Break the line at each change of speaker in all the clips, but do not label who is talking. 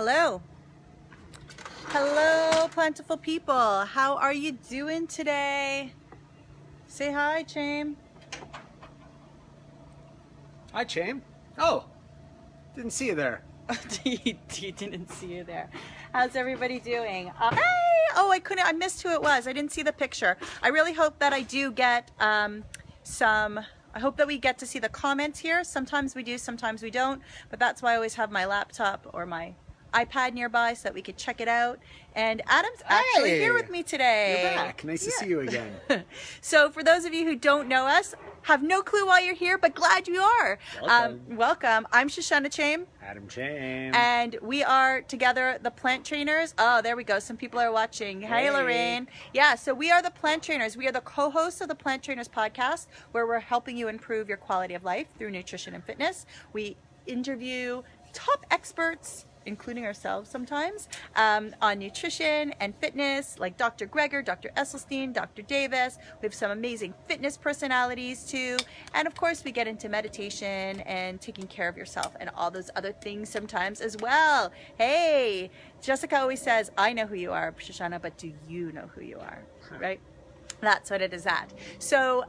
Hello. Hello, plentiful people. How are you doing today? Say hi, Chame.
Hi, Chame. Oh, didn't see you there.
He didn't see you there. How's everybody doing? Hey! Oh, I missed who it was. I didn't see the picture. I really hope that I do get I hope that we get to see the comments here. Sometimes we do, sometimes we don't. But that's why I always have my laptop or my iPad nearby so that we could check it out. And Adam's actually here with me today.
You're back. Nice to see you again.
So for those of you who don't know us, have no clue why you're here, but glad you are. Welcome. I'm Shoshana Chame.
Adam Chame.
And we are together the plant trainers. Oh, there we go. Some people are watching. Hey, Lorraine. Yeah, so we are the plant trainers. We are the co-hosts of the Plant Trainers podcast, where we're helping you improve your quality of life through nutrition and fitness. We interview top experts, including ourselves sometimes, on nutrition and fitness, like Dr. Greger, Dr. Esselstyn, Dr. Davis. We have some amazing fitness personalities too. And of course, we get into meditation and taking care of yourself and all those other things sometimes as well. Hey, Jessica always says, I know who you are, Shoshana, but do you know who you are, right? That's what it is at. So,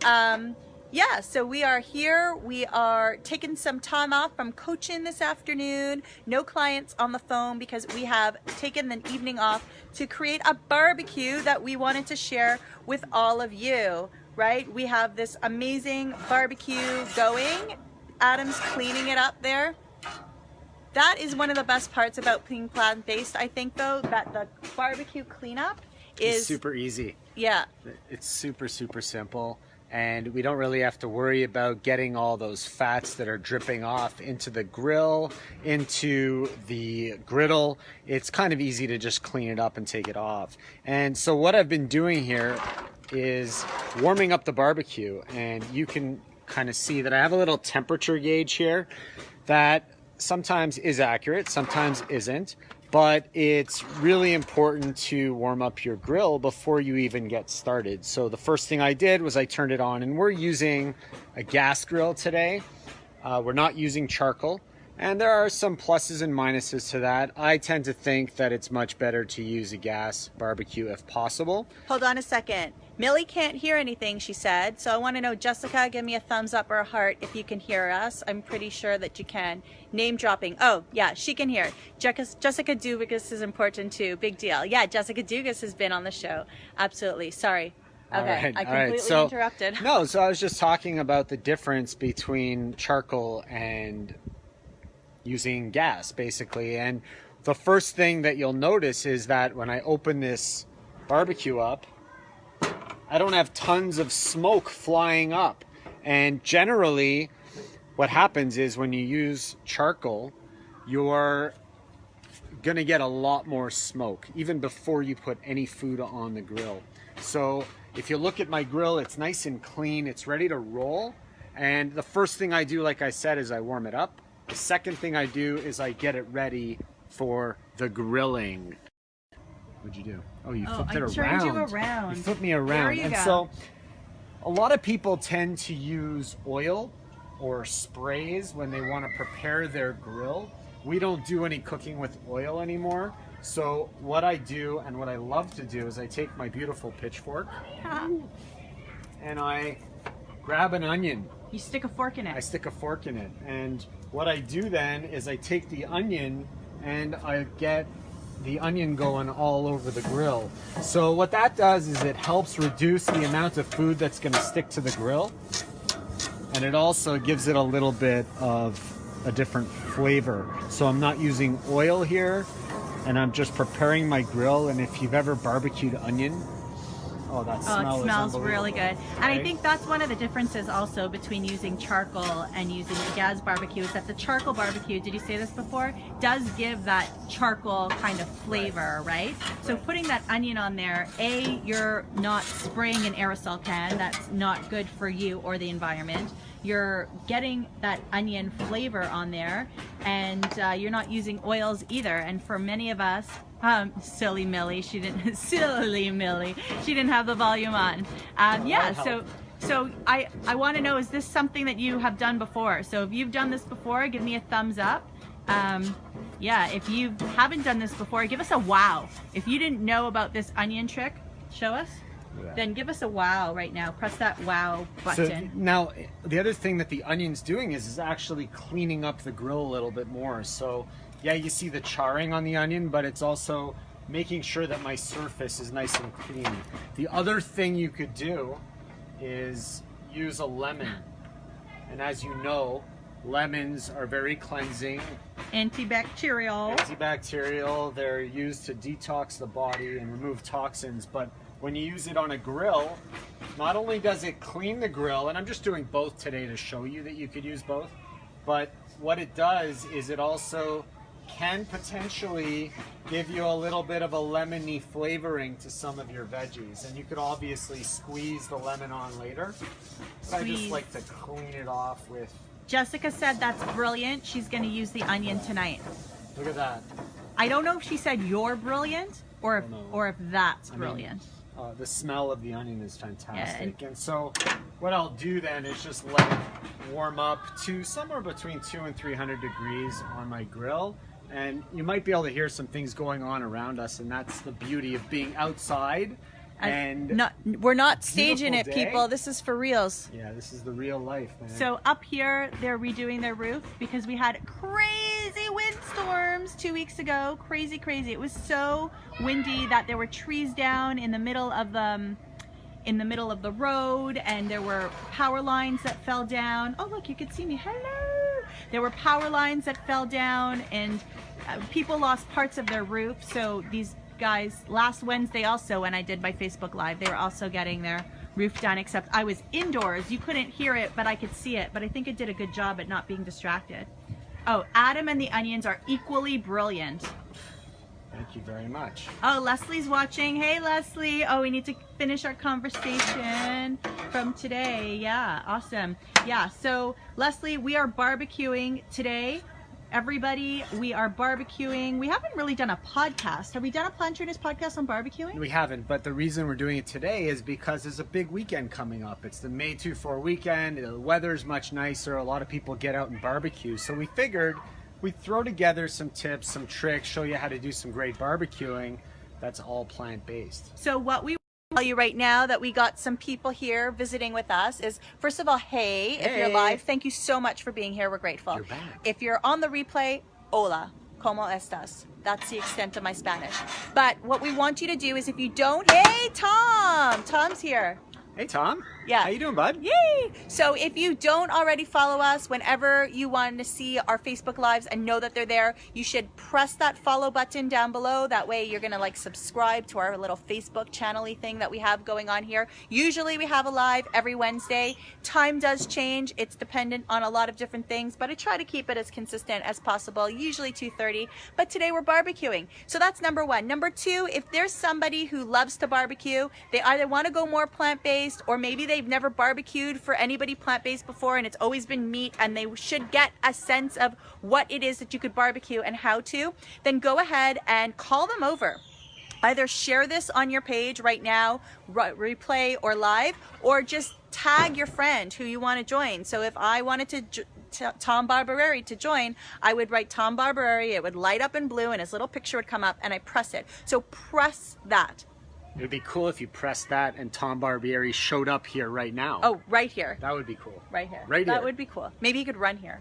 yeah, so we are here. We are taking some time off from coaching this afternoon. No clients on the phone because we have taken an evening off to create a barbecue that we wanted to share with all of you, right? We have this amazing barbecue going. Adam's cleaning it up there. That is one of the best parts about being plant-based, I think, though, that the barbecue cleanup is
super easy.
Yeah.
It's super, super simple. And we don't really have to worry about getting all those fats that are dripping off into the grill, into the griddle. It's kind of easy to just clean it up and take it off. And so what I've been doing here is warming up the barbecue. And you can kind of see that I have a little temperature gauge here that sometimes is accurate, sometimes isn't. But it's really important to warm up your grill before you even get started. So the first thing I did was I turned it on, and we're using a gas grill today. We're not using charcoal, and there are some pluses and minuses to that. I tend to think that it's much better to use a gas barbecue if possible.
Hold on a second. Millie can't hear anything, she said. So I want to know, Jessica, give me a thumbs up or a heart if you can hear us. I'm pretty sure that you can. Name dropping. Oh, yeah, she can hear. Jessica Dugas is important too. Big deal. Yeah, Jessica Dugas has been on the show. Absolutely. Sorry. Okay, I completely interrupted.
No, so I was just talking about the difference between charcoal and using gas, basically. And the first thing that you'll notice is that when I open this barbecue up, I don't have tons of smoke flying up. And generally, what happens is when you use charcoal, you're going to get a lot more smoke, even before you put any food on the grill. So if you look at my grill, it's nice and clean. It's ready to roll. And the first thing I do, like I said, is I warm it up. The second thing I do is I get it ready for the grilling. What'd you do? Oh, you flipped it around.
I turned you around.
You flipped me around.
There you go.
So a lot of people tend to use oil or sprays when they want to prepare their grill. We don't do any cooking with oil anymore. So what I do and what I love to do is I take my beautiful pitchfork and I grab an onion.
You stick a fork in it.
I stick a fork in it. And what I do then is I take the onion and I get the onion going all over the grill. So what that does is it helps reduce the amount of food that's going to stick to the grill. And it also gives it a little bit of a different flavor. So I'm not using oil here, and I'm just preparing my grill. And if you've ever barbecued onion, oh, that smell
it smells
is
really good. And
right?
I think that's one of the differences also between using charcoal and using the gas barbecue is that the charcoal barbecue, did you say this before, does give that charcoal kind of flavor, right? So putting that onion on there, A, you're not spraying an aerosol can. That's not good for you or the environment. You're getting that onion flavor on there, and you're not using oils either. And for many of us, silly Millie, she didn't have the volume on. Yeah, so I want to know, is this something that you have done before? So if you've done this before, give me a thumbs up. Yeah, if you haven't done this before, give us a wow. If you didn't know about this onion trick, show us. Then give us a wow right now. Press that wow button.
So now, the other thing that the onion's doing is actually cleaning up the grill a little bit more. So yeah, you see the charring on the onion, but it's also making sure that my surface is nice and clean. The other thing you could do is use a lemon. And as you know, lemons are very cleansing.
Antibacterial.
Antibacterial. They're used to detox the body and remove toxins, but when you use it on a grill, not only does it clean the grill, and I'm just doing both today to show you that you could use both, but what it does is it also can potentially give you a little bit of a lemony flavoring to some of your veggies. And you could obviously squeeze the lemon on later, but I just like to clean it off with...
Jessica said that's brilliant. She's going to use the onion tonight.
Look at that.
I don't know if she said you're brilliant or if that's brilliant.
The smell of the onion is fantastic. Yeah. And so what I'll do then is just let it warm up to somewhere between 200 and 300 degrees on my grill. And you might be able to hear some things going on around us, and that's the beauty of being outside. And
we're not staging it, people. This is for reals.
Yeah, this is the real life, man.
So up here, they're redoing their roof because we had crazy windstorms 2 weeks ago. Crazy, crazy. It was so windy that there were trees down in the middle of the road, and there were power lines that fell down. Oh, look, you can see me. Hello. There were power lines that fell down, and people lost parts of their roof. So these guys, last Wednesday also, when I did my Facebook Live, they were also getting their roof done, except I was indoors. You couldn't hear it, but I could see it. But I think it did a good job at not being distracted. Oh, Adam and the onions are equally brilliant.
Thank you very much.
Oh, Leslie's watching. Hey, Leslie. Oh, we need to finish our conversation from today. Yeah, awesome. Yeah, so Leslie, we are barbecuing today. Everybody, we are barbecuing. We haven't really done a podcast. Have we done a Plant Trainers podcast on barbecuing?
We haven't, but the reason we're doing it today is because there's a big weekend coming up. It's the May 2-4 weekend. The weather's much nicer. A lot of people get out and barbecue. So we figured we'd throw together some tips, some tricks, show you how to do some great barbecuing. That's all plant-based.
So what we tell you right now that we got some people here visiting with us is, first of all, hey, if you're live, thank you so much for being here. We're grateful.
You're back.
If you're on the replay, hola, ¿cómo estás? That's the extent of my Spanish. But what we want you to do is, if you don't, hey, Tom! Tom's here.
Hey, Tom.
Yeah.
How you doing, bud?
Yay! So if you don't already follow us, whenever you want to see our Facebook Lives and know that they're there, you should press that follow button down below. That way you're going to like subscribe to our little Facebook channel-y thing that we have going on here. Usually we have a live every Wednesday. Time does change. It's dependent on a lot of different things, but I try to keep it as consistent as possible, usually 2:30. But today we're barbecuing. So that's number one. Number two, if there's somebody who loves to barbecue, they either want to go more plant-based, or maybe they've never barbecued for anybody plant-based before and it's always been meat, and they should get a sense of what it is that you could barbecue and how to, then go ahead and call them over. Either share this on your page right now, replay or live, or just tag your friend who you want to join. So if I wanted to Tom Barbereri to join, I would write Tom Barbereri, it would light up in blue and his little picture would come up, and I press it. So press that.
It would be cool if you pressed that and Tom Barbieri showed up here right now.
Oh, right here.
That would be cool.
Right here.
Right here.
That would be cool. Maybe he could run here.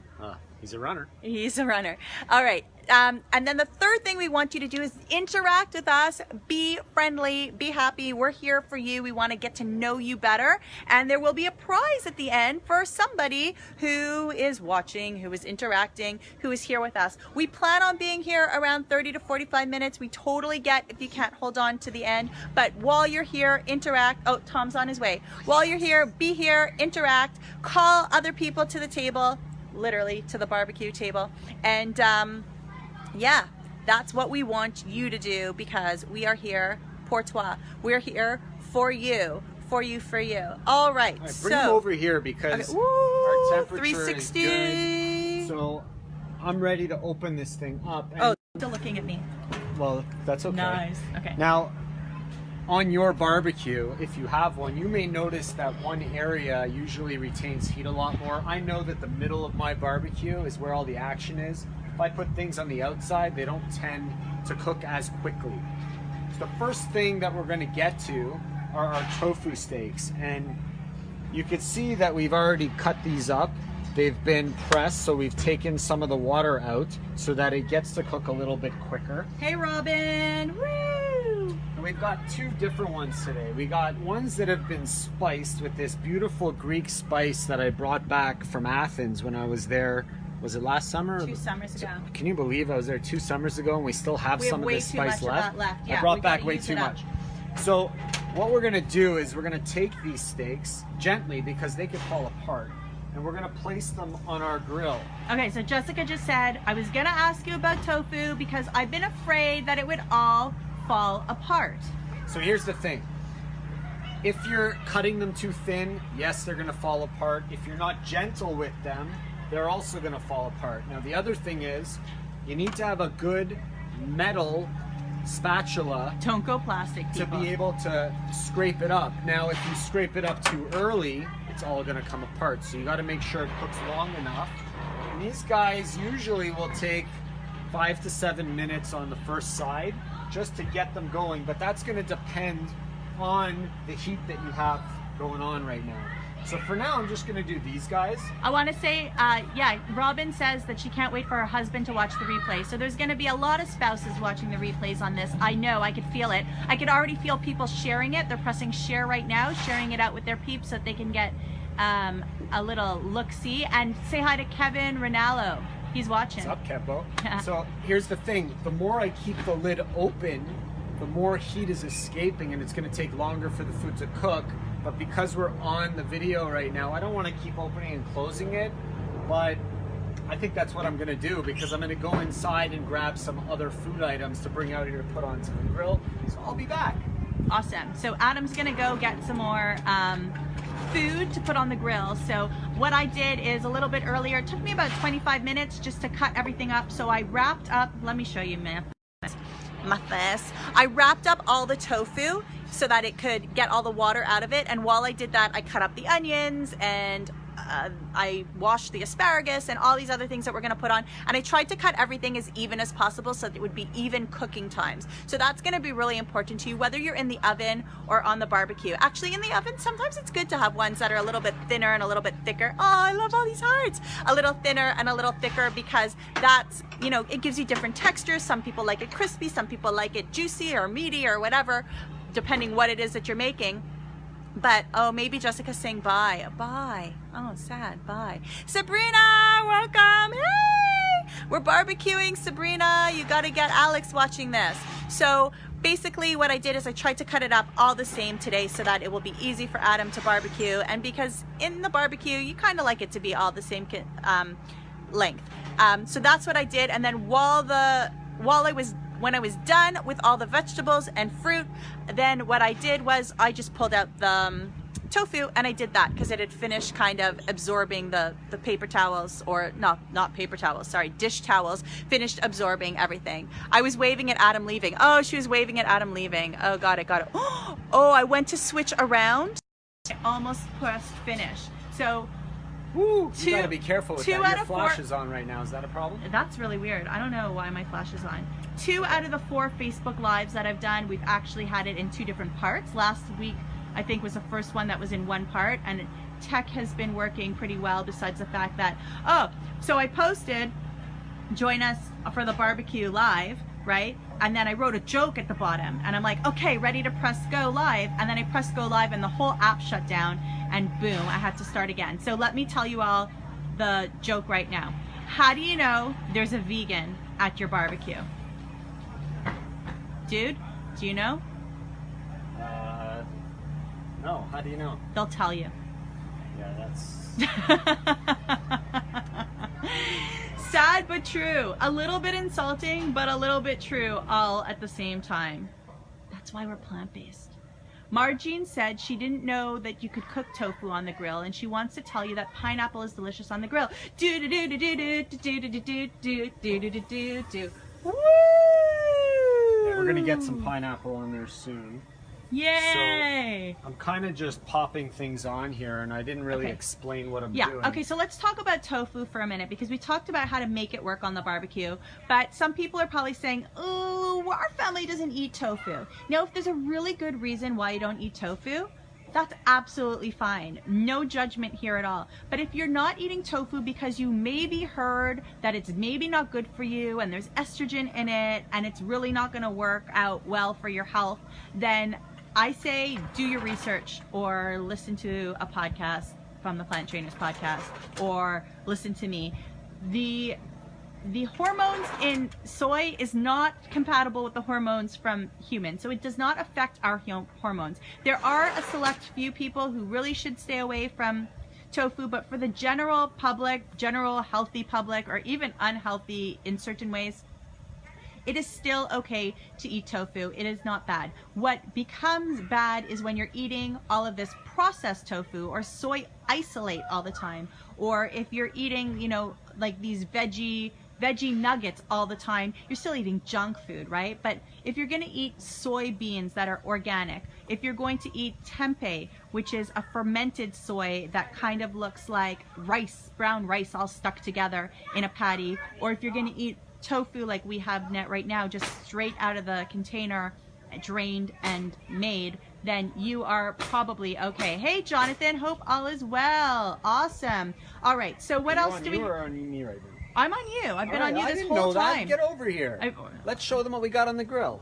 He's a runner.
He's a runner. All right. And then the third thing we want you to do is interact with us. Be friendly. Be happy. We're here for you. We want to get to know you better. And there will be a prize at the end for somebody who is watching, who is interacting, who is here with us. We plan on being here around 30 to 45 minutes. We totally get if you can't hold on to the end. But while you're here, interact. Oh, Tom's on his way. While you're here, be here, interact, call other people to the table, literally to the barbecue table. And yeah, that's what we want you to do, because we are here pour toi. We're here for you, for you, for you. All right,
bring him over here because our temperature
360.
is good. So I'm ready to open this thing up. And,
oh, still looking at me.
Well, that's okay.
Nice. Okay.
Now, on your barbecue, if you have one, you may notice that one area usually retains heat a lot more. I know that the middle of my barbecue is where all the action is. if I put things on the outside, they don't tend to cook as quickly. So the first thing that we're going to get to are our tofu steaks, and you can see that we've already cut these up. They've been pressed, so we've taken some of the water out so that it gets to cook a little bit quicker.
Hey Robin! Woo!
And we've got two different ones today. We got ones that have been spiced with this beautiful Greek spice that I brought back from Athens when I was there. Was it last summer?
2 summers ago.
Can you believe I was there 2 summers ago and we still have some of this spice left?
Yeah,
I brought back way too much. So what we're gonna do is we're gonna take these steaks gently because they could fall apart, and we're gonna place them on our grill.
Okay, so Jessica just said, I was gonna ask you about tofu because I've been afraid that it would all fall apart.
So here's the thing. If you're cutting them too thin, yes, they're gonna fall apart. If you're not gentle with them, they're also gonna fall apart. Now the other thing is, you need to have a good metal spatula.
Don't go plastic, people.
To be able to scrape it up. Now if you scrape it up too early, it's all gonna come apart. So you gotta make sure it cooks long enough. And these guys usually will take 5 to 7 minutes on the first side just to get them going, but that's gonna depend on the heat that you have going on right now. So for now, I'm just gonna do these guys.
I want to say, yeah, Robin says that she can't wait for her husband to watch the replay. So there's going to be a lot of spouses watching the replays on this. I know, I could feel it. I could already feel people sharing it. They're pressing share right now, sharing it out with their peeps so that they can get a little look-see. And say hi to Kevin Rinaldo. He's watching.
What's up, Kevo? So here's the thing. The more I keep the lid open, the more heat is escaping, and it's going to take longer for the food to cook. But because we're on the video right now, I don't want to keep opening and closing it, but I think that's what I'm going to do because I'm going to go inside and grab some other food items to bring out here to put onto the grill. So I'll be back.
Awesome. So Adam's going to go get some more food to put on the grill. So what I did is a little bit earlier, it took me about 25 minutes just to cut everything up. So I wrapped up, let me show you my face. I wrapped up all the tofu so that it could get all the water out of it, and while I did that, I cut up the onions and I washed the asparagus and all these other things that we're going to put on, and I tried to cut everything as even as possible so that it would be even cooking times. So that's going to be really important to you, whether you're in the oven or on the barbecue. Actually, in the oven, sometimes it's good to have ones that are a little bit thinner and a little bit thicker. Oh, I love all these hearts. A little thinner and a little thicker because that's, you know, it gives you different textures. Some people like it crispy, some people like it juicy or meaty or whatever, depending what it is that you're making. But, oh, maybe Jessica's saying bye. Bye. Oh, sad. Bye. Sabrina, welcome. Hey! We're barbecuing, Sabrina. You got to get Alex watching this. So basically what I did is I tried to cut it up all the same today so that it will be easy for Adam to barbecue. And because in the barbecue, you kind of like it to be all the same length. So that's what I did. And then when I was done with all the vegetables and fruit, then what I did was I just pulled out the tofu and I did that because it had finished kind of absorbing the paper towels, or not paper towels, sorry, dish towels, finished absorbing everything. I was waving at Adam leaving. Oh, she was waving at Adam leaving. Oh, got it. Oh, I went to switch around. I almost pressed finish. So
woo, you gotta be careful with that. Your flash
4
is on right now. Is that a problem?
That's really weird. I don't know why my flash is on. 2 out of the 4 Facebook Lives that I've done, we've actually had it in 2 different parts. Last week, I think, was the first one that was in 1 part, and tech has been working pretty well besides the fact that, so I posted, join us for the barbecue live, right? And then I wrote a joke at the bottom, and I'm like, okay, ready to press go live. And then I pressed go live and the whole app shut down, and boom, I had to start again. So let me tell you all the joke right now. How do you know there's a vegan at your barbecue? Dude, do you know?
No, how do you know?
They'll tell you.
Yeah, that's...
Sad but true. A little bit insulting, but a little bit true, all at the same time. That's why we're plant-based. Margene said she didn't know that you could cook tofu on the grill, and she wants to tell you that pineapple is delicious on the grill. Do do do do do do do do do do do do do do. Woo!
Yeah, we're gonna get some pineapple on there soon.
Yay!
So I'm kind of just popping things on here, and I didn't really explain what I'm doing.
Okay, so let's talk about tofu for a minute, because we talked about how to make it work on the barbecue, but some people are probably saying, oh, our family doesn't eat tofu. Now, if there's a really good reason why you don't eat tofu, that's absolutely fine. No judgment here at all. But if you're not eating tofu because you maybe heard that it's maybe not good for you and there's estrogen in it and it's really not going to work out well for your health, then I say do your research or listen to a podcast from the Plant Trainers podcast or listen to me. The hormones in soy is not compatible with the hormones from humans, so it does not affect our hormones. There are a select few people who really should stay away from tofu, but for the general public, general healthy public, or even unhealthy in certain ways, it is still okay to eat tofu. It is not bad. What becomes bad is when you're eating all of this processed tofu or soy isolate all the time, or if you're eating, you know, like these veggie nuggets all the time. You're still eating junk food, right? But if you're going to eat soybeans that are organic, if you're going to eat tempeh, which is a fermented soy that kind of looks like rice, brown rice all stuck together in a patty, or if you're going to eat tofu like we have right now, just straight out of the container, drained and made, then you are probably okay. Hey, Jonathan, hope all is well. Awesome. All right, so what else do we...
You are on me right now.
I'm on you. I've been on you this whole time.
Get over here. Let's show them what we got on the grill.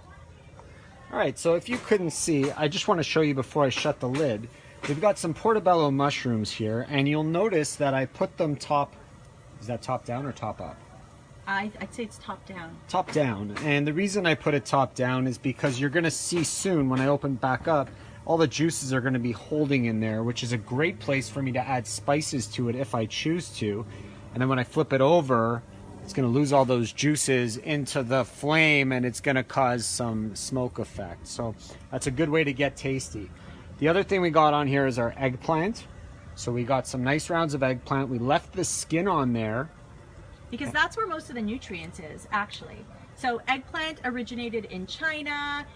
All right, so if you couldn't see, I just want to show you before I shut the lid. We've got some portobello mushrooms here, and you'll notice that I put them top... Is that top down or top up?
I'd say it's top down.
Top down. And the reason I put it top down is because you're going to see soon when I open back up, all the juices are going to be holding in there, which is a great place for me to add spices to it if I choose to. And then when I flip it over, it's going to lose all those juices into the flame, and it's going to cause some smoke effect. So that's a good way to get tasty. The other thing we got on here is our eggplant. So we got some nice rounds of eggplant. We left the skin on there,
because that's where most of the nutrients is, actually. So eggplant originated in China,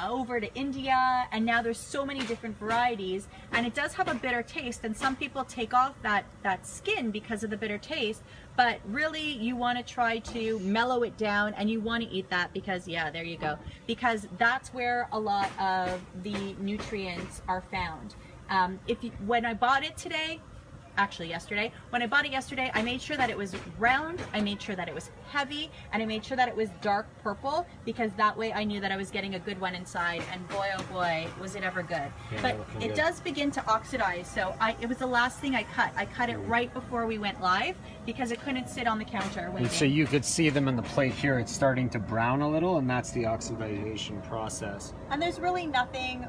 over to India, and now there's so many different varieties, and it does have a bitter taste, and some people take off that skin because of the bitter taste, but really you want to try to mellow it down, and you want to eat that because, yeah, there you go, because that's where a lot of the nutrients are found. When I bought it today, actually yesterday, when I bought it yesterday, I made sure that it was round, I made sure that it was heavy, and I made sure that it was dark purple, because that way I knew that I was getting a good one inside, and boy oh boy was it ever good. Yeah, but it does begin to oxidize, so it was the last thing I cut. I cut it right before we went live because it couldn't sit on the counter waiting.
And so you could see them in the plate here, it's starting to brown a little, and that's the oxidation process.
And there's really nothing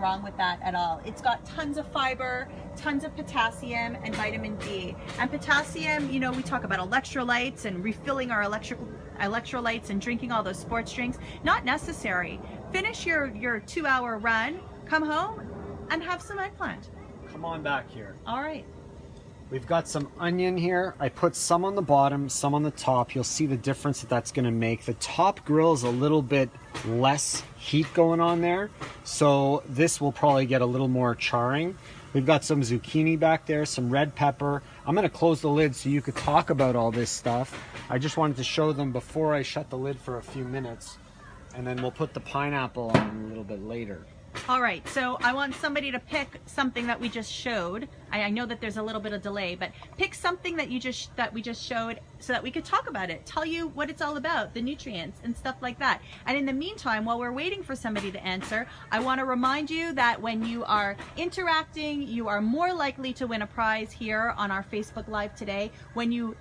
wrong with that at all. It's got tons of fiber, tons of potassium, and vitamin D. And potassium, you know, we talk about electrolytes and refilling our electrolytes and drinking all those sports drinks. Not necessary. Finish your 2-hour run, come home, and have some eggplant.
Come on back here.
All right.
We've got some onion here. I put some on the bottom, some on the top. You'll see the difference that's going to make. The top grill is a little bit less heat going on there, so this will probably get a little more charring. We've got some zucchini back there, some red pepper. I'm going to close the lid so you could talk about all this stuff. I just wanted to show them before I shut the lid for a few minutes, and then we'll put the pineapple on a little bit later.
All right, so I want somebody to pick something that we just showed. I know that there's a little bit of delay, but pick something that we just showed so that we could talk about it, tell you what it's all about, the nutrients and stuff like that. And in the meantime, while we're waiting for somebody to answer, I want to remind you that when you are interacting, you are more likely to win a prize here on our Facebook Live today. When you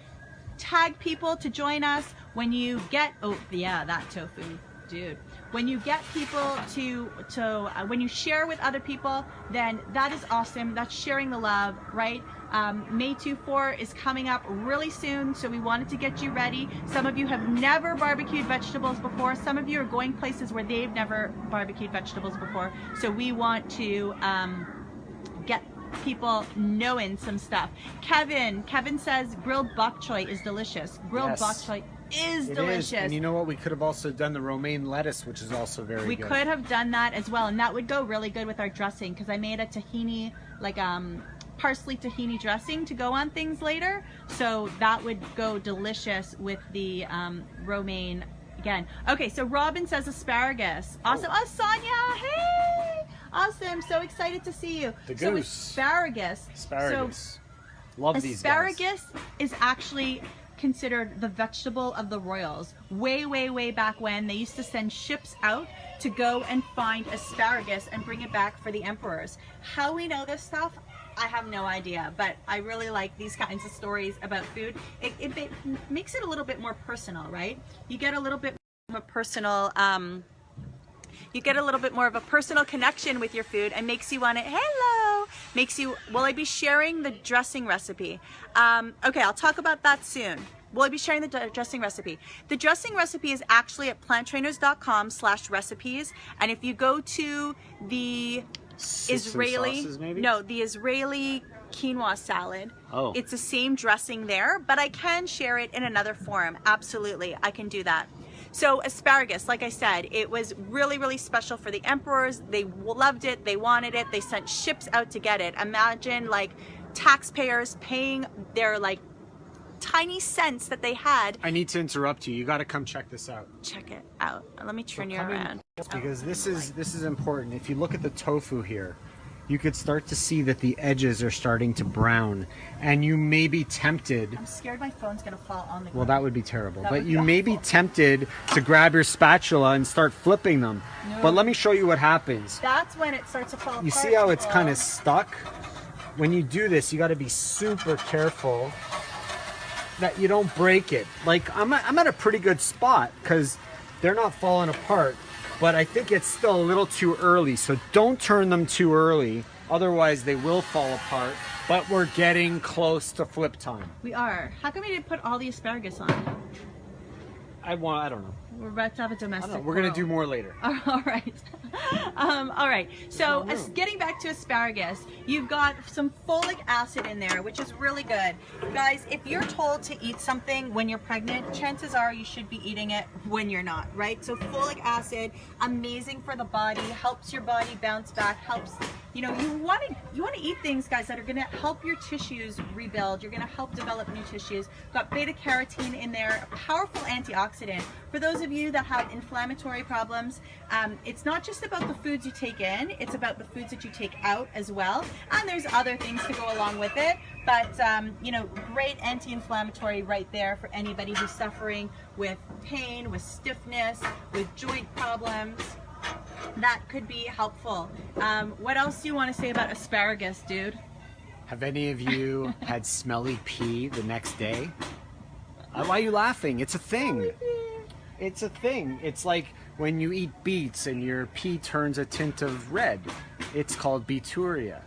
tag people to join us, when you get, oh yeah, that tofu, dude. When you get people when you share with other people, then that is awesome. That's sharing the love, right? May 24 is coming up really soon, so we wanted to get you ready. Some of you have never barbecued vegetables before. Some of you are going places where they've never barbecued vegetables before. So we want to get people knowing some stuff. Kevin says grilled bok choy is delicious. Grilled bok choy. is
It
delicious.
is. And you know what? We could have also done the romaine lettuce, which is also very good.
We could have done that as well, and that would go really good with our dressing because I made a tahini, like parsley tahini dressing to go on things later. So that would go delicious with the romaine again. Okay, so Robin says asparagus. Awesome. Oh, Sonia, hey! Awesome. So excited to see you.
The
so
goose.
Asparagus.
Asparagus. Love these guys.
Asparagus is actually considered the vegetable of the royals. Way back when, they used to send ships out to go and find asparagus and bring it back for the emperors. How we know this stuff, I have no idea, but I really like these kinds of stories about food. It makes it a little bit more personal, right? You get a little bit more of a personal, connection with your food, and makes you want to, hello, makes you, will I be sharing the dressing recipe? Okay, I'll talk about that soon. Will I be sharing the dressing recipe? The dressing recipe is actually at planttrainers.com/recipes, and if you go to the Israeli,
sauces, maybe?
no, the Israeli quinoa salad.
Oh.
It's the same dressing there, but I can share it in another form. Absolutely, I can do that. So asparagus, like I said, it was really special for the emperors. They loved it, they wanted it, they sent ships out to get it. Imagine like taxpayers paying their like tiny cents that they had.
I need to interrupt you. You got to come check this out.
Check it out. Let me turn you around.
Because this is important. If you look at the tofu here, you could start to see that the edges are starting to brown, and you may be tempted.
I'm scared my phone's gonna fall on the ground.
Well, that would be terrible.
That
But
would be
you may be tempted to grab your spatula and start flipping them.
No.
But let me show you what happens.
That's when it starts to fall apart.
You see how it's
people.
kind of stuck? When you do this, you got to be super careful that you don't break it. Like I'm at a pretty good spot because they're not falling apart, but I think it's still a little too early. So don't turn them too early, otherwise they will fall apart. But we're getting close to flip time.
We are. How come we didn't put all the asparagus on?
I don't know.
We're about to have a domestic.
We're gonna do more later.
All right. All right. So getting back to asparagus, you've got some folic acid in there, which is really good. Guys, if you're told to eat something when you're pregnant, chances are you should be eating it when you're not, right? So folic acid, amazing for the body, helps your body bounce back, helps, you know, you want to eat things, guys, that are going to help your tissues rebuild. You're going to help develop new tissues. Got beta carotene in there, a powerful antioxidant. For those of you that have inflammatory problems, it's not just about the foods you take in, it's about the foods that you take out as well. And there's other things to go along with it. But, you know, great anti-inflammatory right there for anybody who's suffering with pain, with stiffness, with joint problems. That could be helpful. What else do you want to say about asparagus, dude?
Have any of you had smelly pee the next day? Why are you laughing? It's a thing. It's a thing. It's like when you eat beets and your pee turns a tint of red. It's called beeturia.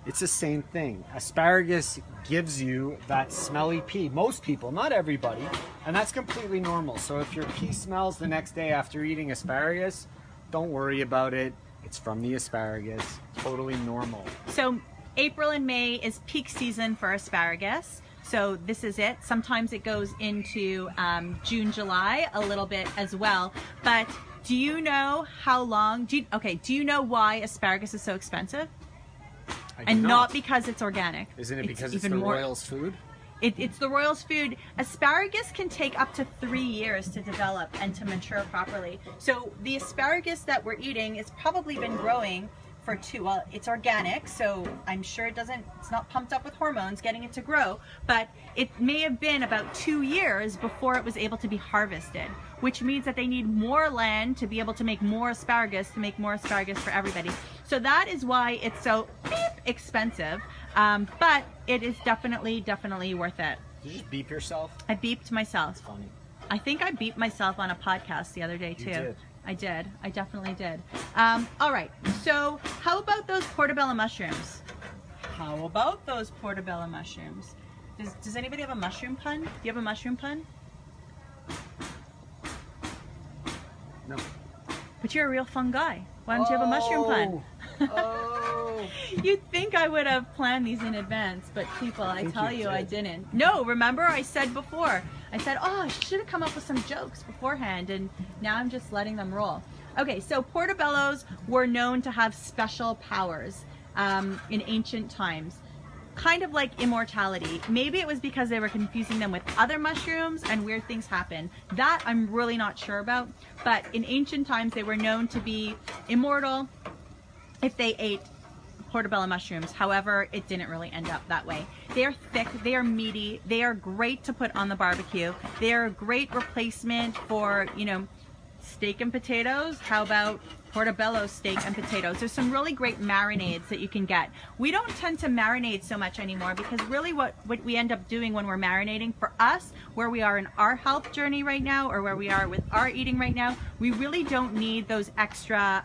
It's the same thing. Asparagus gives you that smelly pee. Most people, not everybody, and that's completely normal. So if your pee smells the next day after eating asparagus, don't worry about it. It's from the asparagus. Totally normal.
So April and May is peak season for asparagus. So this is it. Sometimes it goes into June, July a little bit as well. But do you know how long? Do you know why asparagus is so expensive? And not because it's organic.
Isn't it because it's
even
the
more,
royals' food?
It's the royals' food. Asparagus can take up to 3 years to develop and to mature properly. So the asparagus that we're eating has probably been growing for well, it's organic, so I'm sure it's not pumped up with hormones getting it to grow, but it may have been about 2 years before it was able to be harvested, which means that they need more land to be able to make more asparagus, for everybody. So that is why it's so expensive, but it is definitely worth it.
Did you just beep yourself?
I beeped myself.
That's funny.
I think I beeped myself on a podcast the other day too.
You did.
I did. I definitely did. All right. So how about those portobello mushrooms? Does anybody have a mushroom pun? Do you have a mushroom pun?
No.
But you're a real fun guy. Why don't you have a mushroom pun?
Oh.
You'd think I would have planned these in advance, but people, I tell you, I didn't. No, remember I said before, I said, oh, I should have come up with some jokes beforehand, and now I'm just letting them roll. Okay, so portobellos were known to have special powers in ancient times. Kind of like immortality. Maybe it was because they were confusing them with other mushrooms and weird things happen. That I'm really not sure about. But in ancient times, they were known to be immortal if they ate portobello mushrooms. However, it didn't really end up that way. They are thick, they are meaty, they are great to put on the barbecue. They are a great replacement for, you know, steak and potatoes. How about portobello steak and potatoes? There's some really great marinades that you can get. We don't tend to marinate so much anymore because really what we end up doing when we're marinating, for us, where we are in our health journey right now, or where we are with our eating right now, we really don't need those extra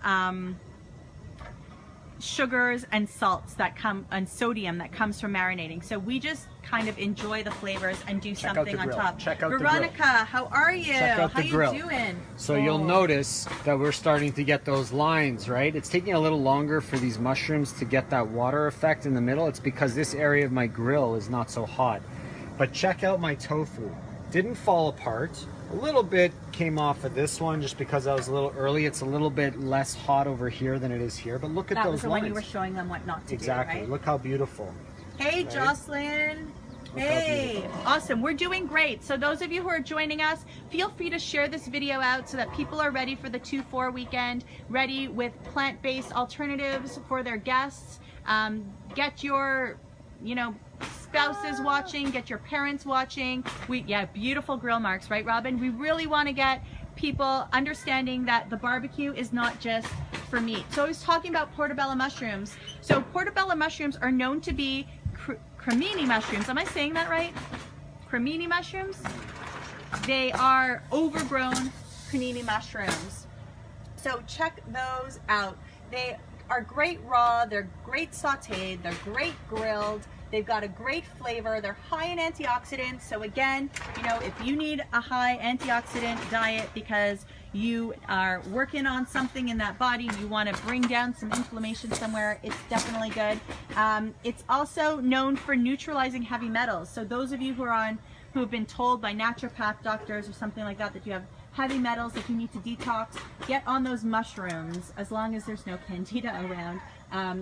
sugars and salts that come, and sodium that comes from marinating. So we just kind of enjoy the flavors and do something on top.
Check out the grill.
Veronica, how are you?
Check out the grill.
How you doing?
So you'll notice that we're starting to get those lines, right? It's taking a little longer for these mushrooms to get that water effect in the middle. It's because this area of my grill is not so hot. But check out my tofu. Didn't fall apart. A little bit came off of this one just because I was a little early. It's a little bit less hot over here than it is here. But look at those lines. That was the one
you were showing them what not to
exactly.
do, right?
Look how beautiful.
Hey, right? Jocelyn. Hey, awesome. We're doing great. So those of you who are joining us, feel free to share this video out so that people are ready for the 2-4 weekend, ready with plant-based alternatives for their guests. Get your, you know, spouses watching, get your parents watching. Beautiful grill marks, right, Robin? We really want to get people understanding that the barbecue is not just for meat. So I was talking about portobello mushrooms. So portobello mushrooms are known to be cremini mushrooms. Am I saying that right? Cremini mushrooms? They are overgrown cremini mushrooms. So check those out. They are great raw, they're great sauteed, they're great grilled. They've got a great flavor. They're high in antioxidants. So again, you know, if you need a high antioxidant diet because you are working on something in that body, you want to bring down some inflammation somewhere, it's definitely good. It's also known for neutralizing heavy metals. So those of you who have been told by naturopath doctors or something like that that you have heavy metals that you need to detox, get on those mushrooms. As long as there's no candida around,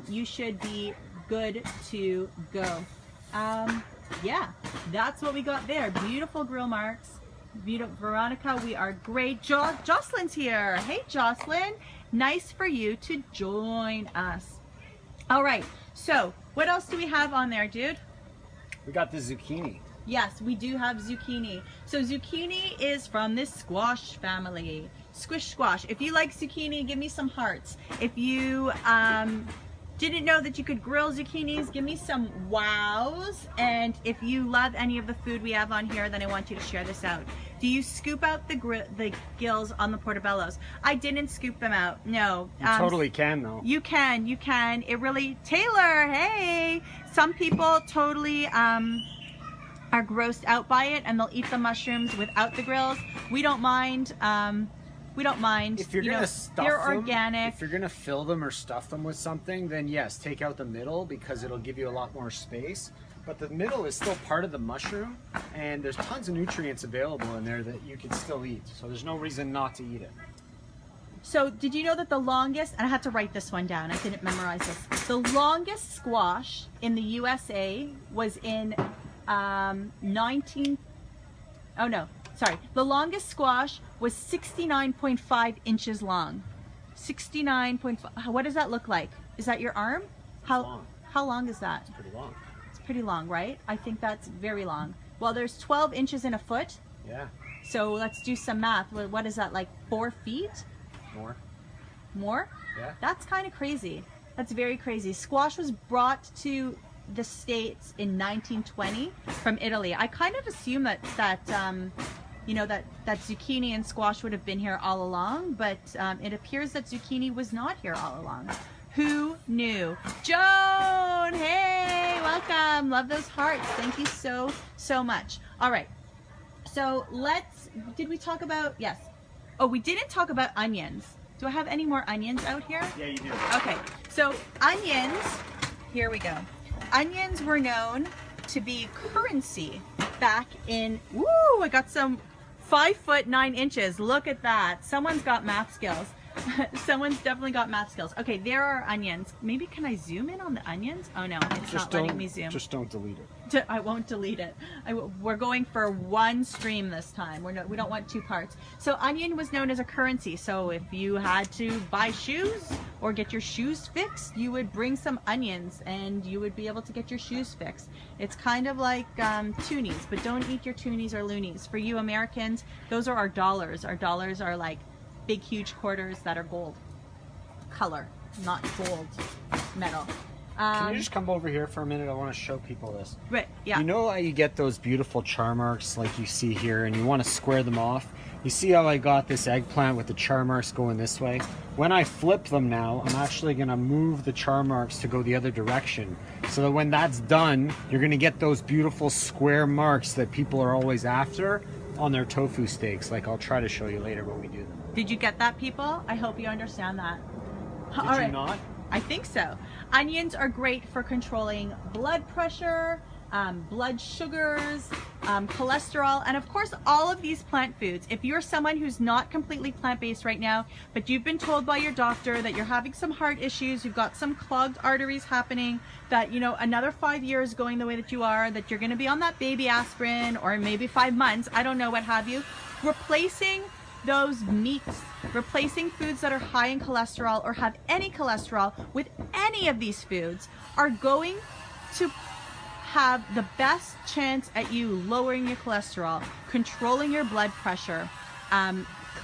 you should be good to go. Yeah, that's what we got there. Beautiful grill marks. Beautiful. Veronica, we are great. Jocelyn's here. Hey, Jocelyn. Nice for you to join us. All right, so what else do we have on there, dude?
We got the zucchini.
Yes, we do have zucchini. So zucchini is from this squash family. Squish squash. If you like zucchini, give me some hearts. If you didn't know that you could grill zucchinis, give me some wows. And if you love any of the food we have on here, then I want you to share this out. Do you scoop out the gills on the portobellos? I didn't scoop them out, no.
You totally can though. You
can. It really, Taylor, hey! Some people totally are grossed out by it and they'll eat the mushrooms without the grills. We don't mind. We don't mind.
If you're gonna stuff
they're
them,
organic.
If you're gonna fill them or stuff them with something, then yes, take out the middle because it'll give you a lot more space. But the middle is still part of the mushroom, and there's tons of nutrients available in there that you can still eat. So there's no reason not to eat it.
So did you know that the longest, and I had to write this one down, I didn't memorize this. The longest squash in the USA was in the longest squash was 69.5 inches long. 69.5, what does that look like? Is that your arm? How long is that?
It's pretty long.
It's pretty long, right? I think that's very long. Well, there's 12 inches in a foot.
Yeah.
So let's do some math. What is that, like 4 feet?
More.
More?
Yeah. That's
kind of crazy. That's very crazy. Squash was brought to the States in 1920 from Italy. I kind of assume that zucchini and squash would have been here all along, but it appears that zucchini was not here all along. Who knew? Joan, hey, welcome. Love those hearts. Thank you so much. All right. So did we talk about, yes. Oh, we didn't talk about onions. Do I have any more onions out here?
Yeah, you do.
Okay. So onions, here we go. Onions were known to be currency back in, woo, I got some 5'9". Look at that. Someone's got math skills. Someone's definitely got math skills. Okay, there are onions. Maybe can I zoom in on the onions? Oh no, it's not letting me zoom.
Just don't delete it.
I won't delete it. We're going for one stream this time. We don't want two parts. So onion was known as a currency. So if you had to buy shoes or get your shoes fixed, you would bring some onions and you would be able to get your shoes fixed. It's kind of like toonies, but don't eat your toonies or loonies. For you Americans, those are our dollars. Our dollars are like big, huge quarters that are gold color, not gold metal.
Can you just come over here for a minute? I want to show people this.
Right, yeah.
You know how you get those beautiful char marks like you see here and you want to square them off? You see how I got this eggplant with the char marks going this way? When I flip them now, I'm actually going to move the char marks to go the other direction. So that when that's done, you're going to get those beautiful square marks that people are always after on their tofu steaks. Like I'll try to show you later when we do them.
Did you get that, people? I hope you understand that.
Did you not?
I think so. Onions are great for controlling blood pressure, blood sugars, cholesterol, and of course all of these plant foods. If you're someone who's not completely plant-based right now, but you've been told by your doctor that you're having some heart issues, you've got some clogged arteries happening, that another 5 years going the way that you are, that you're going to be on that baby aspirin, or maybe 5 months, I don't know, what have you, replacing those meats, replacing foods that are high in cholesterol or have any cholesterol with any of these foods are going to have the best chance at you lowering your cholesterol, controlling your blood pressure,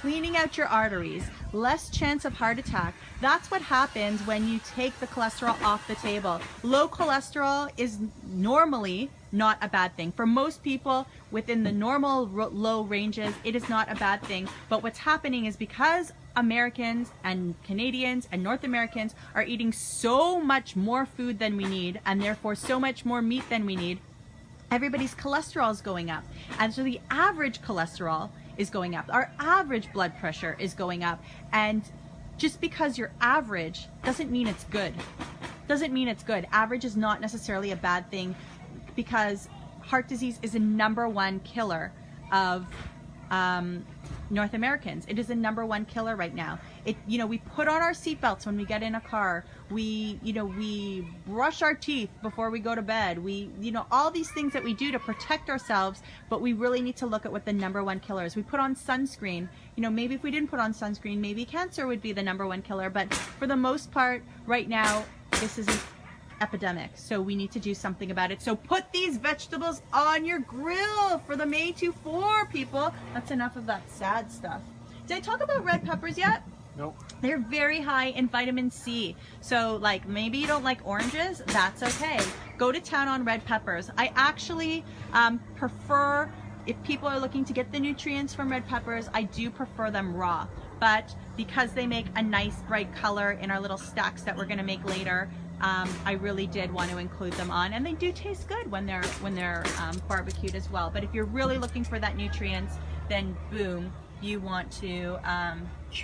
cleaning out your arteries, less chance of heart attack. That's what happens when you take the cholesterol off the table. Low cholesterol is normally not a bad thing. For most people within the normal low ranges, it is not a bad thing. But what's happening is because Americans and Canadians and North Americans are eating so much more food than we need, and therefore so much more meat than we need, everybody's cholesterol is going up. And so the average cholesterol is going up. Our average blood pressure is going up. And just because you're average doesn't mean it's good. Doesn't mean it's good. Average is not necessarily a bad thing, because heart disease is a #1 killer of North Americans. It is the #1 killer right now. We put on our seatbelts when we get in a car. We brush our teeth before we go to bed. All these things that we do to protect ourselves, but we really need to look at what the #1 killer is. We put on sunscreen. Maybe if we didn't put on sunscreen, maybe cancer would be the #1 killer. But for the most part, right now, this is an epidemic. So we need to do something about it. So put these vegetables on your grill for the May 24, people. That's enough of that sad stuff. Did I talk about red peppers yet?
Nope.
They're very high in vitamin C. So like maybe you don't like oranges, that's okay. Go to town on red peppers. I actually prefer, if people are looking to get the nutrients from red peppers, I do prefer them raw. But because they make a nice bright color in our little stacks that we're going to make later, I really did want to include them on, and they do taste good when they're barbecued as well. But if you're really looking for that nutrients, then boom, you want to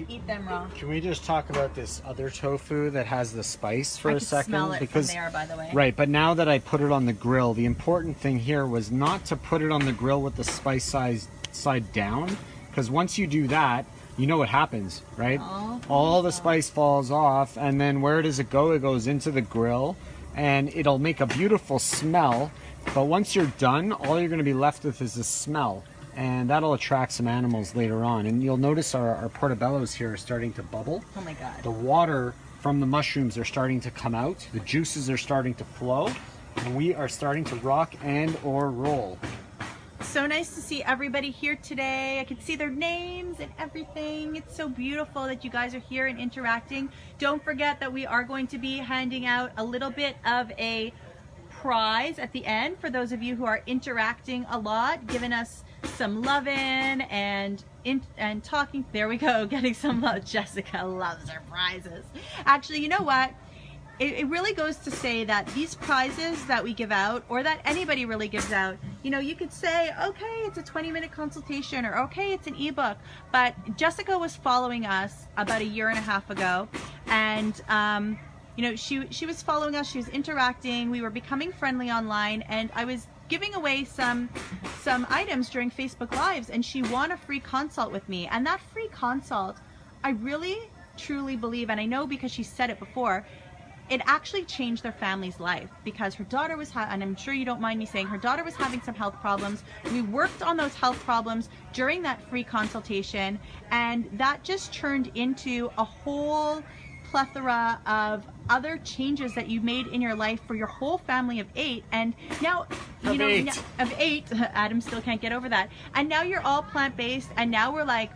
eat them raw.
Can we just talk about this other tofu that has the spice for a second?
I can smell it from there, by the way.
Right, but now that I put it on the grill, the important thing here was not to put it on the grill with the spice side down, because once you do that, you know what happens, right? All the spice falls off, and then where does it go? It goes into the grill, and it'll make a beautiful smell. But once you're done, all you're going to be left with is the smell, and that'll attract some animals later on. And you'll notice our portobellos here are starting to bubble.
Oh my God.
The water from the mushrooms are starting to come out. The juices are starting to flow, and we are starting to rock and or roll.
So nice to see everybody here today. I can see their names and everything. It's so beautiful that you guys are here and interacting. Don't forget that we are going to be handing out a little bit of a prize at the end for those of you who are interacting a lot, giving us some loving and talking. There we go, getting some love. Jessica loves her prizes. Actually, you know what? It really goes to say that these prizes that we give out, or that anybody really gives out, you could say, okay, it's a 20-minute consultation, or okay, it's an ebook. But Jessica was following us about 1.5 years ago, and you know, she was following us, she was interacting, we were becoming friendly online, and I was giving away some items during Facebook Lives, and she won a free consult with me. And that free consult, I really truly believe, and I know because she said it before, it actually changed their family's life, because her daughter was and I'm sure you don't mind me saying, her daughter was having some health problems. We worked on those health problems during that free consultation, and that just turned into a whole plethora of other changes that you made in your life for your whole family of 8. And now, you know, of eight, Adam still can't get over that. And now you're all plant-based, and now we're like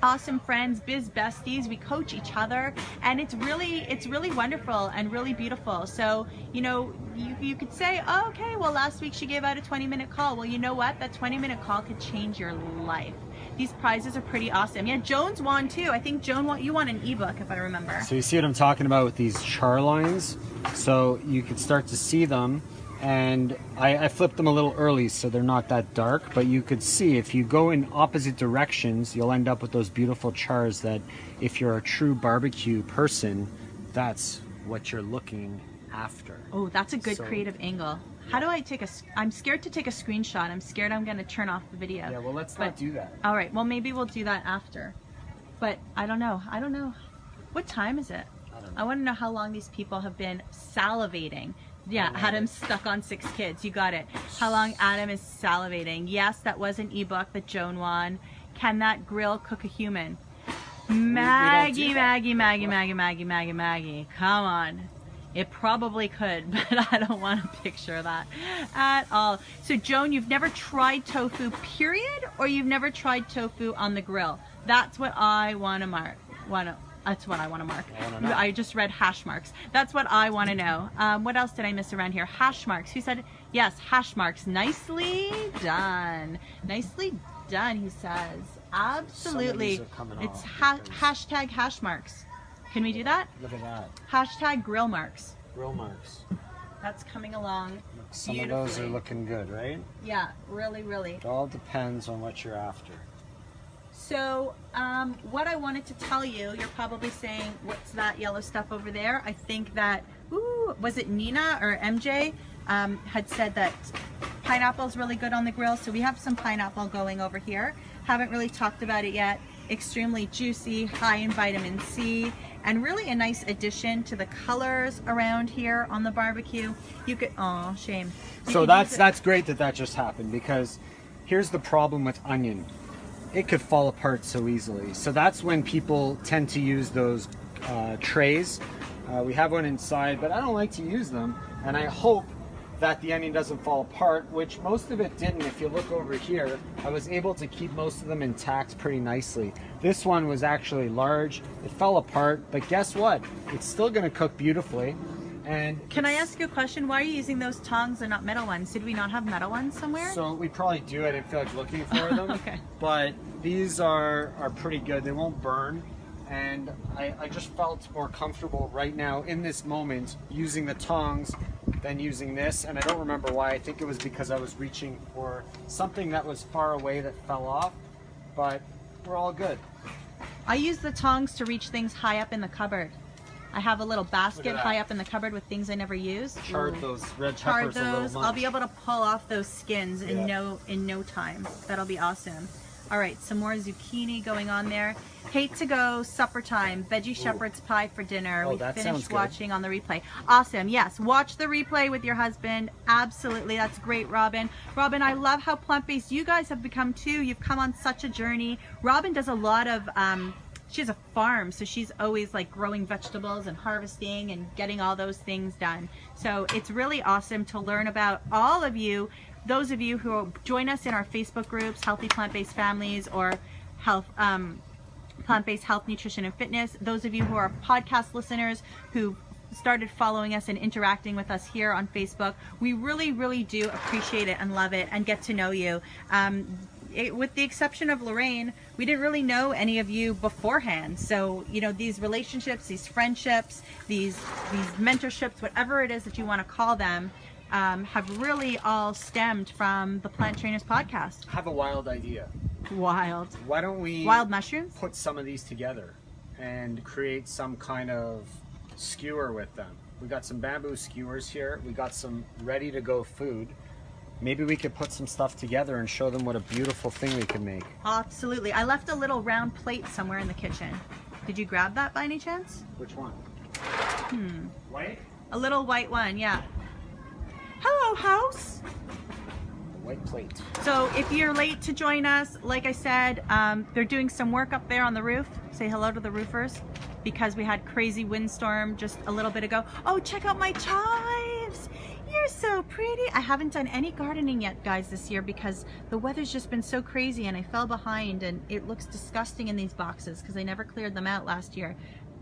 awesome friends, biz besties. We coach each other, and it's really wonderful and really beautiful. So, you know, you could say, oh, okay, well, last week she gave out a 20-minute call. Well, you know what? That 20-minute call could change your life. These prizes are pretty awesome. Yeah, Joan's won too. I think Joan you won an ebook, if I remember.
So you see what I'm talking about with these char lines? So you can start to see them, and I flipped them a little early so they're not that dark, but you could see if you go in opposite directions, you'll end up with those beautiful chars that, if you're a true barbecue person, that's what you're looking after.
Oh, that's a good creative angle. How do I I'm scared to take a screenshot. I'm scared I'm going to turn off the video.
Yeah, well, let's not do that.
All right, well, maybe we'll do that after. But I don't know. What time is it?
I don't know.
I want to know how long these people have been salivating. Yeah, Adam's stuck on 6 kids. You got it. How long Adam is salivating. Yes, that was an ebook that Joan won. Can that grill cook a human? Maggie. Come on. It probably could, but I don't want to picture that at all. So, Joan, you've never tried tofu, period, or you've never tried tofu on the grill? That's what I want to mark. That's what I want to mark. I just read hash marks. That's what I want to know. What else did I miss around here? Hash marks. Who said, yes, hash marks. Nicely done. Nicely done, he says. Absolutely. It's hashtag hash marks. Can we do that?
Look at that.
Hashtag grill marks.
Grill marks.
That's coming along.
Some of those are looking good, right?
Yeah, really, really.
It all depends on what you're after.
So, what I wanted to tell you, you're probably saying, what's that yellow stuff over there? I think that, was it Nina or MJ had said that pineapple's really good on the grill. So we have some pineapple going over here. Haven't really talked about it yet. Extremely juicy, high in vitamin C, and really a nice addition to the colors around here on the barbecue. You could, oh, shame.
So that's great that just happened, because here's the problem with onion. It could fall apart so easily. So that's when people tend to use those trays. We have one inside, but I don't like to use them, and I hope that the onion doesn't fall apart, which most of it didn't. If you look over here, I was able to keep most of them intact pretty nicely. This one was actually large. It fell apart, but guess what? It's still gonna cook beautifully. And
can I ask you a question? Why are you using those tongs and not metal ones? Did we not have metal ones somewhere?
So we probably do. I didn't feel like looking for them.
Okay.
But these are pretty good. They won't burn. And I just felt more comfortable right now in this moment using the tongs than using this. And I don't remember why. I think it was because I was reaching for something that was far away that fell off. But we're all good.
I use the tongs to reach things high up in the cupboard. I have a little basket high up in the cupboard with things I never use.
Charred those red peppers a little much.
I'll be able to pull off those skins in no time. That'll be awesome. All right, some more zucchini going on there. Hate to go, supper time, veggie shepherd's pie for dinner. We finished watching on the replay. Awesome, yes, watch the replay with your husband. Absolutely, that's great, Robin. Robin, I love how plant-based you guys have become too. You've come on such a journey. Robin does a lot of, she has a farm, so she's always like growing vegetables and harvesting and getting all those things done. So it's really awesome to learn about all of you. Those of you who join us in our Facebook groups, Healthy Plant-Based Families, or Health, Plant-Based Health, Nutrition, and Fitness. Those of you who are podcast listeners who started following us and interacting with us here on Facebook, we really, really do appreciate it and love it and get to know you. With the exception of Lorraine, we didn't really know any of you beforehand. So, you know, these relationships, these friendships, these mentorships, whatever it is that you want to call them, have really all stemmed from the Plant Trainers podcast.
I have a wild idea.
Wild.
Why don't we
wild mushrooms?
Put some of these together and create some kind of skewer with them. We got some bamboo skewers here. We got some ready to go food. Maybe we could put some stuff together and show them what a beautiful thing we can make.
Absolutely. I left a little round plate somewhere in the kitchen. Did you grab that by any chance?
Which one? White?
A little white one, yeah. Hello, house.
White plate.
So if you're late to join us, like I said, they're doing some work up there on the roof. Say hello to the roofers because we had crazy windstorm just a little bit ago. Oh, check out my chives. You're so pretty. I haven't done any gardening yet, guys, this year because the weather's just been so crazy and I fell behind and it looks disgusting in these boxes because I never cleared them out last year.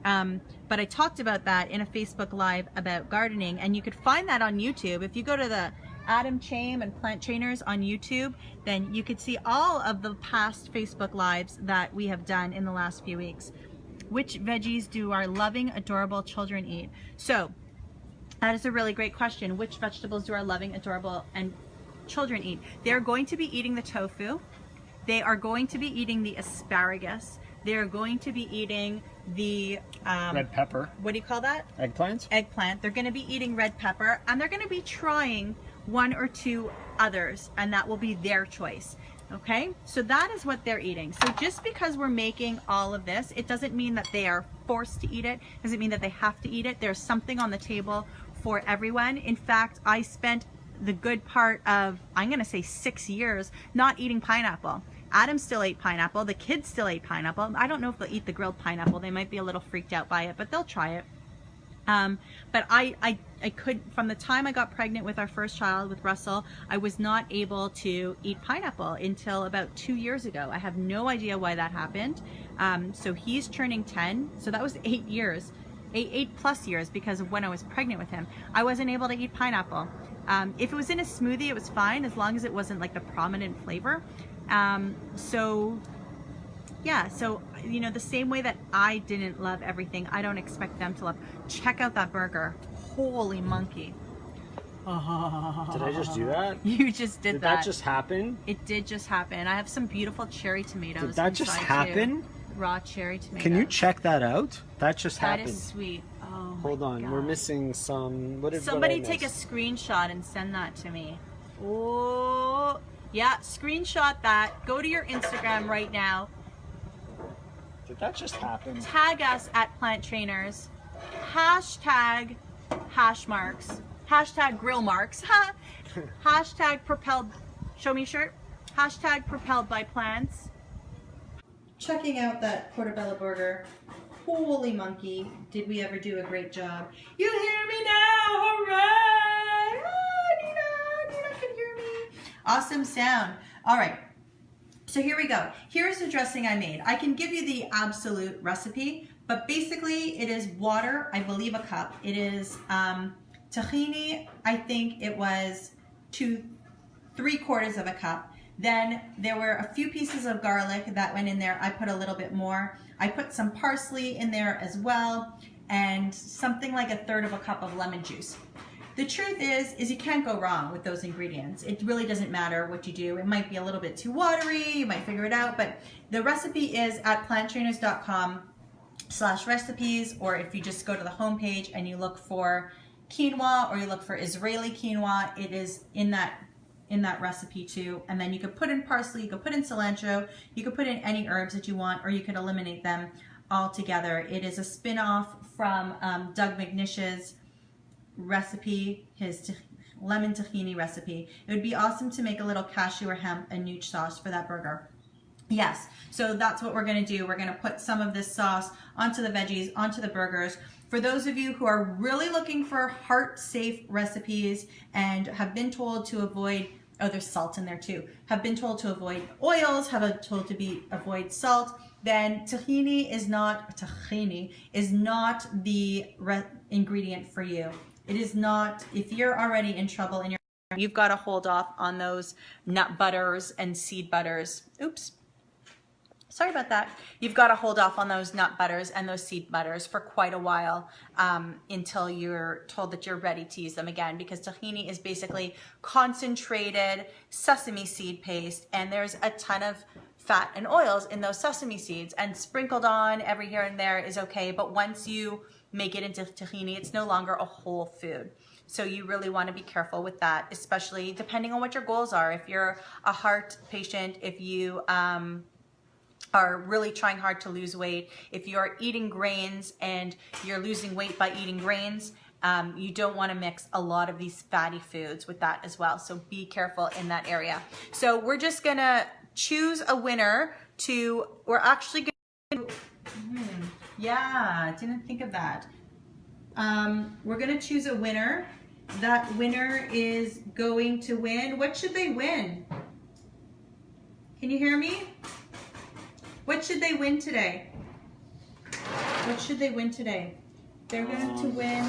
But I talked about that in a Facebook Live about gardening, and you could find that on YouTube. If you go to the Adam Chame and Plant Trainers on YouTube, then you could see all of the past Facebook Lives that we have done in the last few weeks. Which veggies do our loving, adorable children eat? So that is a really great question. Which vegetables do our loving, adorable, and children eat? They're going to be eating the tofu. They are going to be eating the asparagus. They're going to be eating the
red pepper.
What do you call that?
Eggplant?
Eggplant. They're going to be eating red pepper, and they're going to be trying one or two others, and that will be their choice. Okay, so that is what they're eating. So just because we're making all of this, it doesn't mean that they are forced to eat it. It doesn't mean that they have to eat it. There's something on the table for everyone. In fact, I spent the good part of, I'm going to say 6 years, not eating pineapple. Adam still ate pineapple. The kids still ate pineapple. I don't know if they'll eat the grilled pineapple. They might be a little freaked out by it, but they'll try it. But I could, from the time I got pregnant with our first child, with Russell, I was not able to eat pineapple until about 2 years ago. I have no idea why that happened. So he's turning 10. So that was 8 years, 8+ years because of when I was pregnant with him. I wasn't able to eat pineapple. If it was in a smoothie, it was fine as long as it wasn't like the prominent flavor. So yeah, so you know, the same way that I didn't love everything, I don't expect them to love. Check out that burger. Holy monkey.
Did I just do that?
You just did that.
Did that just happen?
It did just happen. I have some beautiful cherry tomatoes.
Did that just happen?
Too. Raw cherry tomatoes.
Can you check that out? That just happened.
That is sweet. Oh,
hold on,
God.
We're missing some.
Somebody take a screenshot and send that to me. Oh, yeah, screenshot that. Go to your Instagram right now.
Did that just happen?
Tag us at Plant Trainers. Hashtag hash marks. Hashtag grill marks. Hashtag propelled. Show me shirt. Hashtag propelled by plants. Checking out that portobello burger. Holy monkey, did we ever do a great job. You hear me now, hooray! Ah, Nina can hear me. Awesome sound. All right, so here we go. Here's the dressing I made. I can give you the absolute recipe, but basically it is water, I believe a cup. It is tahini, I think it was 3/4 of a cup. Then there were a few pieces of garlic that went in there. I put a little bit more. I put some parsley in there as well, and something like 1/3 of a cup of lemon juice. The truth is you can't go wrong with those ingredients. It really doesn't matter what you do. It might be a little bit too watery, you might figure it out, but the recipe is at planttrainers.com/recipes, or if you just go to the homepage and you look for quinoa or you look for Israeli quinoa, it is in that recipe too. And then you could put in parsley, you could put in cilantro, you could put in any herbs that you want, or you could eliminate them altogether. It is a spin-off from Doug McNish's recipe, his lemon tahini recipe. It would be awesome to make a little cashew or hemp and nooch sauce for that burger. Yes, so that's what we're going to do. We're going to put some of this sauce onto the veggies, onto the burgers. For those of you who are really looking for heart-safe recipes and have been told to avoid, oh, there's salt in there too, have been told to avoid oils, have been told to avoid salt, then tahini is not the ingredient for you. It is not. If you're already in trouble and you've got to hold off on those nut butters and seed butters. Oops. Sorry about that. You've got to hold off on those nut butters and those seed butters for quite a while until you're told that you're ready to use them again, because tahini is basically concentrated sesame seed paste, and there's a ton of fat and oils in those sesame seeds, and sprinkled on every here and there is okay, but once you make it into tahini. It's no longer a whole food. So you really want to be careful with that, especially depending on what your goals are. If you're a heart patient, if you are really trying hard to lose weight, if you're eating grains and you're losing weight by eating grains, you don't want to mix a lot of these fatty foods with that as well. So be careful in that area. So we're just going to choose a winner we're actually going to, yeah, didn't think of that. We're going to choose a winner. That winner is going to win. What should they win? Can you hear me? What should they win today? What should they win today? They're going to win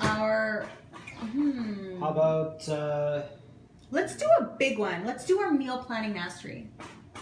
our...
How about...
Let's do a big one. Let's do our meal planning mastery.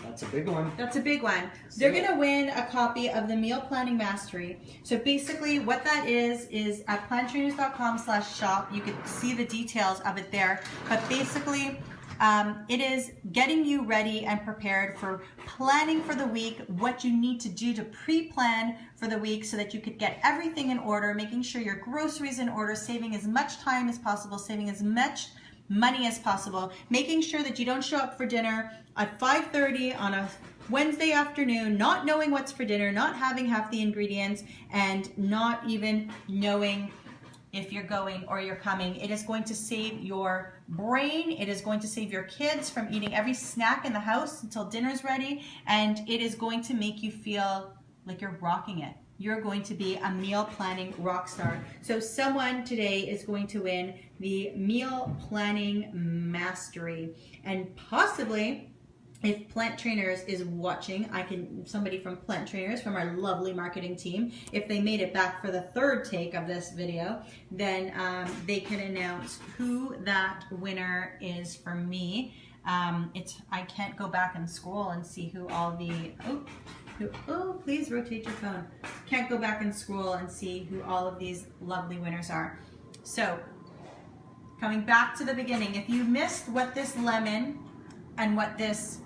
That's a big one.
That's a big one. They're going to win a copy of the Meal Planning Mastery. So basically what that is at planttrainers.com/shop. You can see the details of it there. But basically, it is getting you ready and prepared for planning for the week, what you need to do to pre-plan for the week so that you could get everything in order, making sure your groceries in order, saving as much time as possible, saving as much money as possible, making sure that you don't show up for dinner at 5:30 on a Wednesday afternoon, not knowing what's for dinner, not having half the ingredients, and not even knowing if you're going or you're coming. It is going to save your brain. It is going to save your kids from eating every snack in the house until dinner's ready, and it is going to make you feel like you're rocking it. You're going to be a meal planning rock star. So someone today is going to win the Meal Planning Mastery. And possibly, if Plant Trainers is watching, somebody from Plant Trainers, from our lovely marketing team, if they made it back for the third take of this video, then they can announce who that winner is for me. I can't go back and scroll and see who all the, oh, please rotate your phone. Can't go back and scroll and see who all of these lovely winners are. So, coming back to the beginning, if you missed what this lemon and what this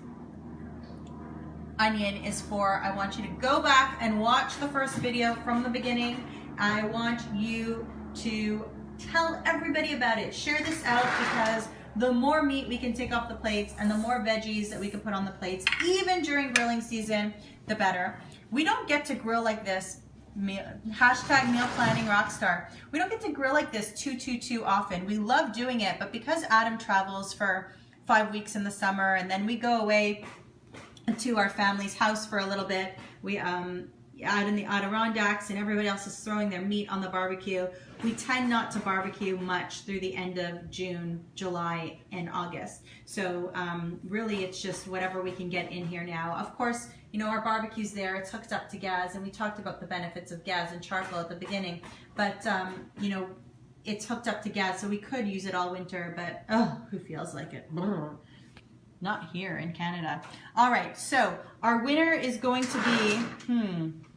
onion is for, I want you to go back and watch the first video from the beginning. I want you to tell everybody about it. Share this out, because the more meat we can take off the plates and the more veggies that we can put on the plates, even during grilling season, the better. We don't get to grill like this, hashtag meal planning rockstar. We don't get to grill like this too often. We love doing it, but because Adam travels for 5 weeks in the summer and then we go away to our family's house for a little bit, we out in the Adirondacks and everybody else is throwing their meat on the barbecue, we tend not to barbecue much through the end of June, July, and August. So really it's just whatever we can get in here now. Of course, you know, our barbecue's there, it's hooked up to gas, and we talked about the benefits of gas and charcoal at the beginning, but you know, it's hooked up to gas, so we could use it all winter, but oh, who feels like it? Not here in Canada. All right, so our winner is going to be,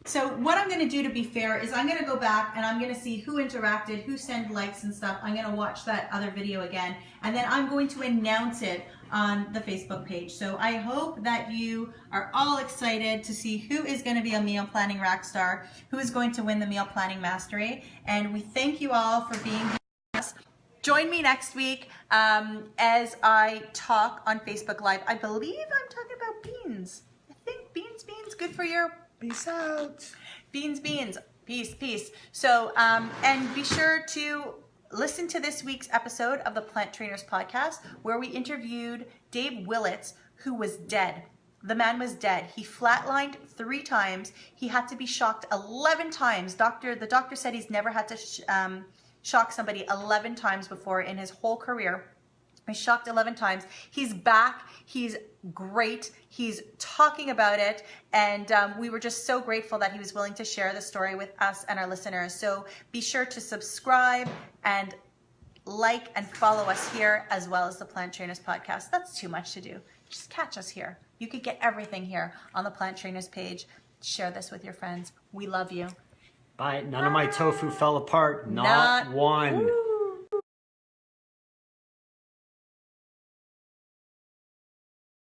So what I'm gonna do, to be fair, is I'm gonna go back and I'm gonna see who interacted, who sent likes and stuff. I'm gonna watch that other video again, and then I'm going to announce it on the Facebook page. So I hope that you are all excited to see who is gonna be a meal planning rock star, who is going to win the Meal Planning Mastery, and we thank you all for being here with us. Join me next week as I talk on Facebook Live. I believe I'm talking about beans. I think beans, good for your...
Peace out.
Beans, peace. So, and be sure to listen to this week's episode of the Plant Trainers podcast, where we interviewed Dave Willits, who was dead. The man was dead. He flatlined 3 times. He had to be shocked 11 times. The doctor said he's never had to shock somebody 11 times before in his whole career. He's shocked 11 times. He's back. He's great. He's talking about it. And we were just so grateful that he was willing to share the story with us and our listeners. So be sure to subscribe and like and follow us here, as well as the Plant Trainers podcast. That's too much to do. Just catch us here. You could get everything here on the Plant Trainers page. Share this with your friends. We love you.
Bye. None of my tofu fell apart. Not one.
Woo.